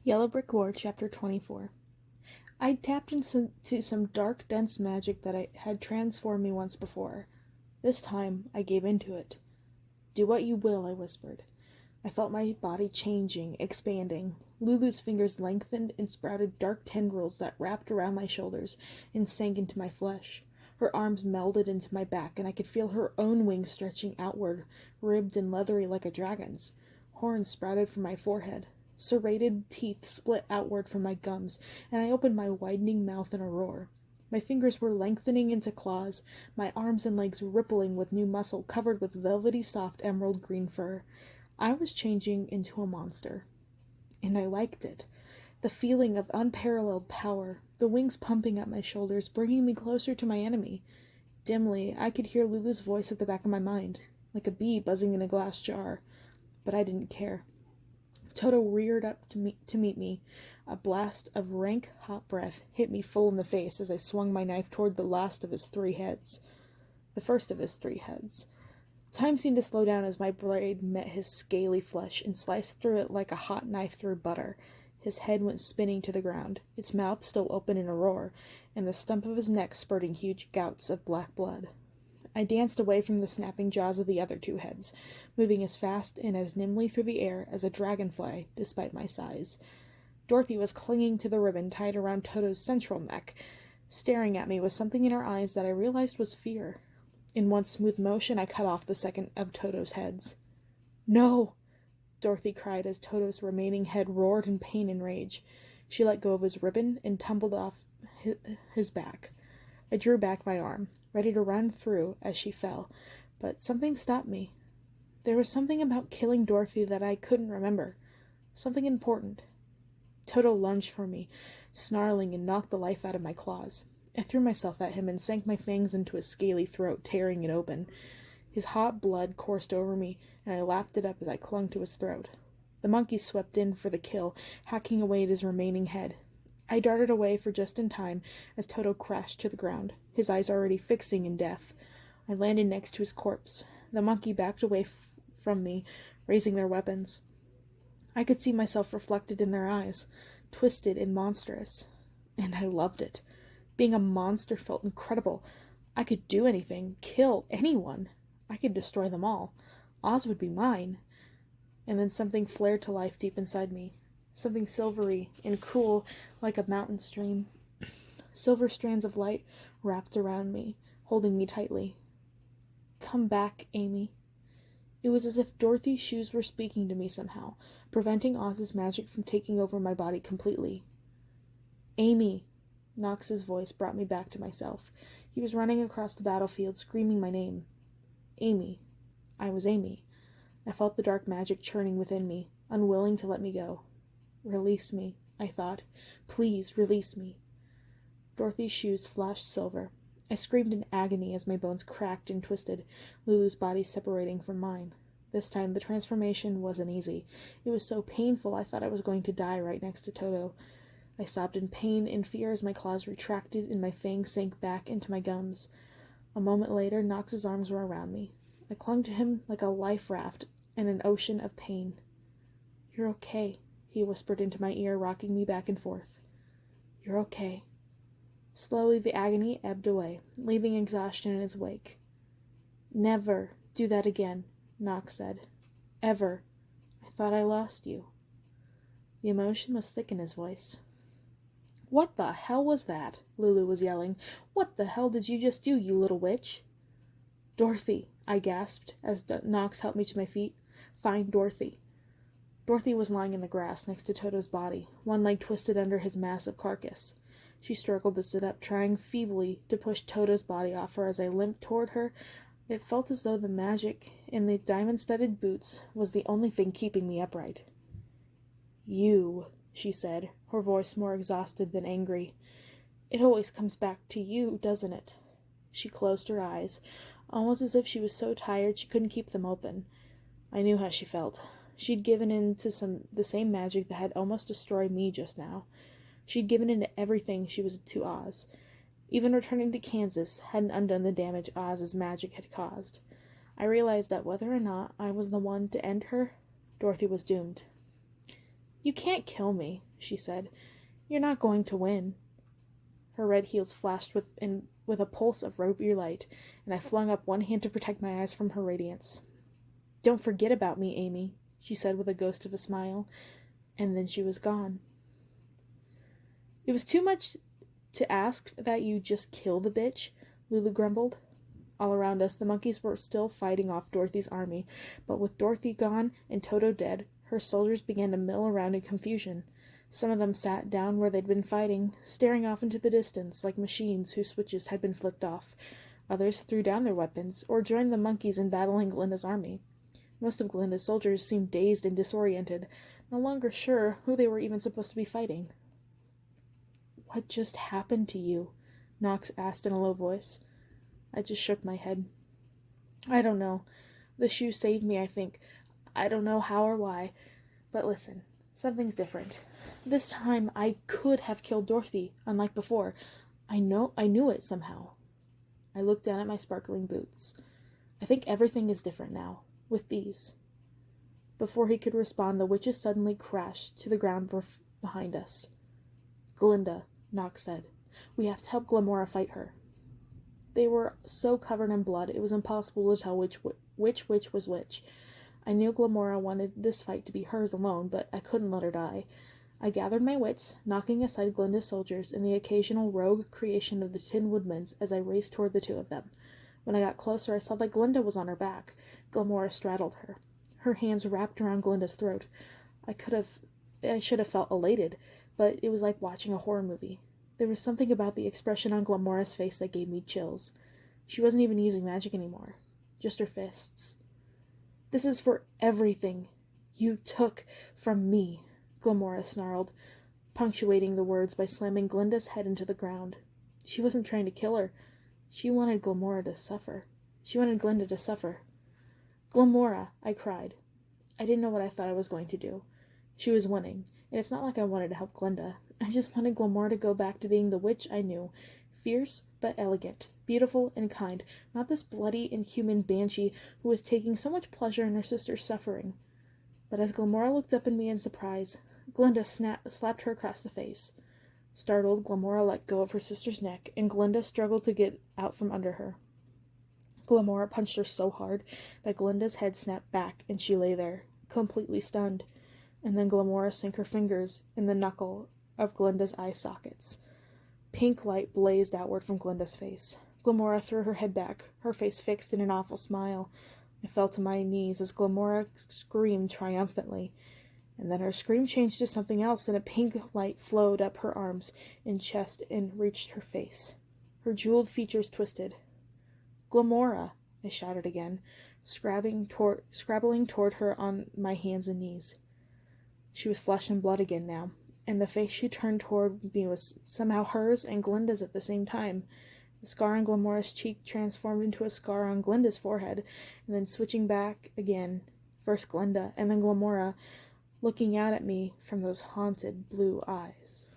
Yellow Brick War, Chapter 24. I'd tapped into some dark, dense magic that had transformed me once before. This time, I gave into it. "Do what you will," I whispered. I felt my body changing, expanding. Lulu's fingers lengthened and sprouted dark tendrils that wrapped around my shoulders and sank into my flesh. Her arms melded into my back, and I could feel her own wings stretching outward, ribbed and leathery like a dragon's. Horns sprouted from my forehead. Serrated teeth split outward from my gums, and I opened my widening mouth in a roar. My fingers were lengthening into claws, my arms and legs rippling with new muscle covered with velvety soft emerald green fur. I was changing into a monster. And I liked it. The feeling of unparalleled power, the wings pumping at my shoulders, bringing me closer to my enemy. Dimly, I could hear Lulu's voice at the back of my mind, like a bee buzzing in a glass jar. But I didn't care. Toto reared up to meet me. A blast of rank, hot breath hit me full in the face as I swung my knife toward the last of his three heads. The first of his three heads. Time seemed to slow down as my blade met his scaly flesh and sliced through it like a hot knife through butter. His head went spinning to the ground, its mouth still open in a roar, and the stump of his neck spurting huge gouts of black blood. I danced away from the snapping jaws of the other two heads, moving as fast and as nimbly through the air as a dragonfly, despite my size. Dorothy was clinging to the ribbon tied around Toto's central neck, staring at me with something in her eyes that I realized was fear. In one smooth motion, I cut off the second of Toto's heads. "No!" Dorothy cried as Toto's remaining head roared in pain and rage. She let go of his ribbon and tumbled off his back. I drew back my arm, ready to run through as she fell, but something stopped me. There was something about killing Dorothy that I couldn't remember. Something important. Toto lunged for me, snarling, and knocked the life out of my claws. I threw myself at him and sank my fangs into his scaly throat, tearing it open. His hot blood coursed over me, and I lapped it up as I clung to his throat. The monkey swept in for the kill, hacking away at his remaining head. I darted away for just in time as Toto crashed to the ground, his eyes already fixing in death. I landed next to his corpse. The monkey backed away from me, raising their weapons. I could see myself reflected in their eyes, twisted and monstrous. And I loved it. Being a monster felt incredible. I could do anything, kill anyone. I could destroy them all. Oz would be mine. And then something flared to life deep inside me. Something silvery and cool like a mountain stream. Silver strands of light wrapped around me, holding me tightly. "Come back, Amy." It was as if Dorothy's shoes were speaking to me somehow, preventing Oz's magic from taking over my body completely. "Amy." Nox's voice brought me back to myself. He was running across the battlefield, screaming my name. Amy. I was Amy. I felt the dark magic churning within me, unwilling to let me go. "Release me," I thought. "Please, release me." Dorothy's shoes flashed silver. I screamed in agony as my bones cracked and twisted, Lulu's body separating from mine. This time the transformation wasn't easy. It was so painful I thought I was going to die right next to Toto. I sobbed in pain and fear as my claws retracted and my fangs sank back into my gums. A moment later, Nox's arms were around me. I clung to him like a life raft in an ocean of pain. "You're okay," he whispered into my ear, rocking me back and forth. "You're okay." Slowly the agony ebbed away, leaving exhaustion in its wake. "Never do that again," Nox said. "Ever. I thought I lost you." The emotion was thick in his voice. "What the hell was that?" Lulu was yelling. "What the hell did you just do, you little witch?" "Dorothy," I gasped as Nox helped me to my feet. "Find Dorothy." Dorothy was lying in the grass next to Toto's body, one leg twisted under his massive carcass. She struggled to sit up, trying feebly to push Toto's body off her as I limped toward her. It felt as though the magic in the diamond-studded boots was the only thing keeping me upright. "You," she said, her voice more exhausted than angry. "It always comes back to you, doesn't it?" She closed her eyes, almost as if she was so tired she couldn't keep them open. I knew how she felt. She'd given in to the same magic that had almost destroyed me just now. She'd given in to everything she was to Oz. Even returning to Kansas hadn't undone the damage Oz's magic had caused. I realized that whether or not I was the one to end her, Dorothy was doomed. You can't kill me, she said. You're not going to win. Her red heels flashed with a pulse of ruby light, and I flung up one hand to protect my eyes from her radiance. Don't forget about me, Amy, she said with a ghost of a smile, and then she was gone. It was too much to ask that you just kill the bitch, Lulu grumbled. All around us, the monkeys were still fighting off Dorothy's army, but with Dorothy gone and Toto dead, her soldiers began to mill around in confusion. Some of them sat down where they'd been fighting, staring off into the distance like machines whose switches had been flicked off. Others threw down their weapons, or joined the monkeys in battling Glinda's army. Most of Glinda's soldiers seemed dazed and disoriented, no longer sure who they were even supposed to be fighting. What just happened to you? Nox asked in a low voice. I just shook my head. I don't know. The shoe saved me, I think. I don't know how or why. But listen, something's different. This time I could have killed Dorothy, unlike before. I knew it somehow. I looked down at my sparkling boots. I think everything is different now, with these. Before he could respond, the witches suddenly crashed to the ground behind us. Glinda, Nox said. We have to help Glamora fight her. They were so covered in blood, it was impossible to tell which witch was which. I knew Glamora wanted this fight to be hers alone, but I couldn't let her die. I gathered my wits, knocking aside Glinda's soldiers and the occasional rogue creation of the Tin Woodmans as I raced toward the two of them. When I got closer, I saw that Glinda was on her back. Glamora straddled her, her hands wrapped around Glinda's throat. I should have felt elated, but it was like watching a horror movie. There was something about the expression on Glamora's face that gave me chills. She wasn't even using magic anymore, just her fists. This is for everything you took from me, Glamora snarled, punctuating the words by slamming Glinda's head into the ground. She wasn't trying to kill her. She wanted Glamora to suffer. She wanted Glinda to suffer. Glamora, I cried. I didn't know what I thought I was going to do. She was winning, and it's not like I wanted to help Glinda. I just wanted Glamora to go back to being the witch I knew, fierce but elegant, beautiful and kind, not this bloody, inhuman banshee who was taking so much pleasure in her sister's suffering. But as Glamora looked up at me in surprise, Glinda slapped her across the face. Startled, Glamora let go of her sister's neck, and Glinda struggled to get out from under her. Glamora punched her so hard that Glinda's head snapped back, and she lay there, completely stunned. And then Glamora sank her fingers in the knuckle of Glinda's eye sockets. Pink light blazed outward from Glinda's face. Glamora threw her head back, her face fixed in an awful smile. I fell to my knees as Glamora screamed triumphantly. And then her scream changed to something else, and a pink light flowed up her arms and chest and reached her face. Her jeweled features twisted. Glamora, I shouted again, scrabbling toward her on my hands and knees. She was flesh and blood again now, and the face she turned toward me was somehow hers and Glinda's at the same time. The scar on Glamora's cheek transformed into a scar on Glinda's forehead, and then switching back again, first Glinda, and then Glamora, looking out at me from those haunted blue eyes.